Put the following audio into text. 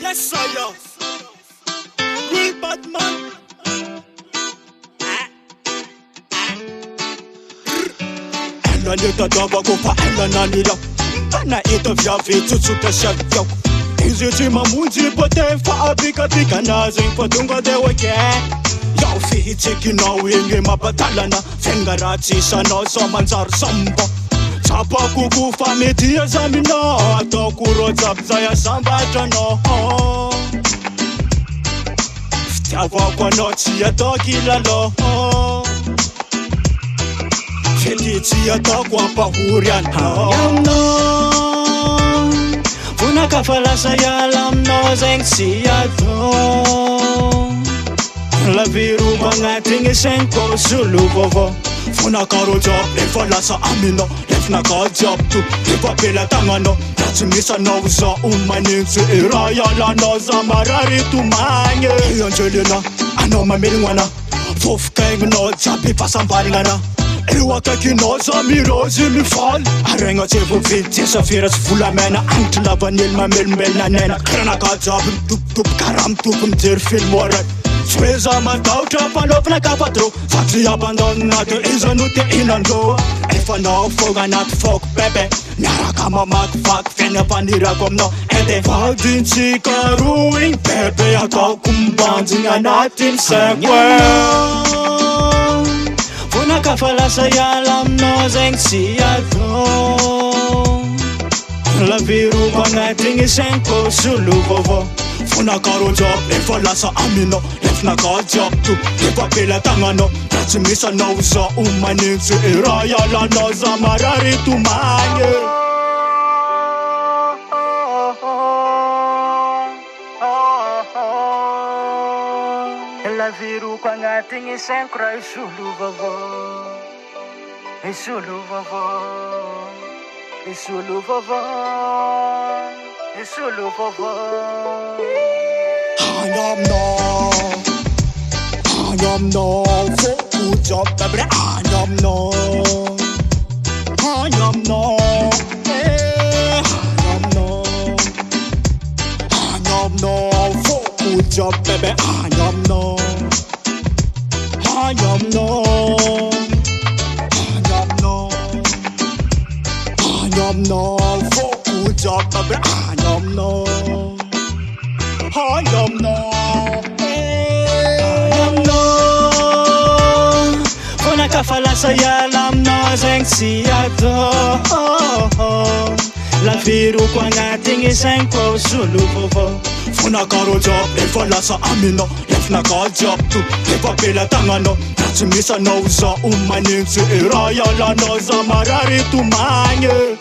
Yes, I am. Real bad man. Ela neta dava kofa ela nanira. Bana ito viavi tsutsuka shavyako. Izy mamonjy bote fa abikabika nazy fa tonga de wake. Yaho fihitsekinao igny mampatalana fengaratsy isanao sa manjary samba. Tsapako kofa mety azaminao ataoko ro jabozay asambatranao. Fitiavako anao tsy atao kilalao. Fety tsy ataoko ampahory anao. Aminao vonaka lasa iala aminao zegny tsy atao. Laviroko agnatigny sainko solo vaovao. Vonaka job efa lasa aminao. Lefinaka job to efa bela tagnanao. Raha tsy misy anao zao manintsy raha ialanao za marary tomagny. Angelina anao mamelogno anao. Fofokaignanao jiaby fahasambarigna anao. Eo akaikinao za mirozy mifaly. Aregna tsy voavidy tsy safira tsy volamena. Agnitry lavan'ely mamelombelona nena. Karanaka jiaby mitopitopo karaha mitopo mijery film araiky. Tsy hoe za matahotra fanaovana kapatro. Fa tsy abandonina de izy no te inan-drô. Efa nao fogna anaty foko bebe. Miaraka mamakivaky fiainam-panirako aminao. Ede vadintsika roa igny bebe. Ataoko mibanjigny anatin'ny saiko. Vonaka lasa iala aminao zegny tsy atao. Laviroko agnatigny sainko solo vaovao. Vonaka job efa lasa aminao. Lefinaka job to efa bela tagnanao. Raha tsy misy anao zao manintsy raha ialanao za marary tomagny. Laviroko agnatigny sainko raha isolo vaovao. Isolo vaovao. Isolo vaovao. Isolo vaovao. Anyamnao foko job baby. Anyamnao Anyamnao foko job baby. Anyamnao foko job baby. Anyamnao vonaka lasa iala aminao zegny tsy atao. Laviroko agnatigny sainko solo vaovao. Vonaka job efa lasa aminao. Lefinaka job to efa bela tagnanao. Raha tsy misy anao zao manintsy raha ialanao za marary tomagny.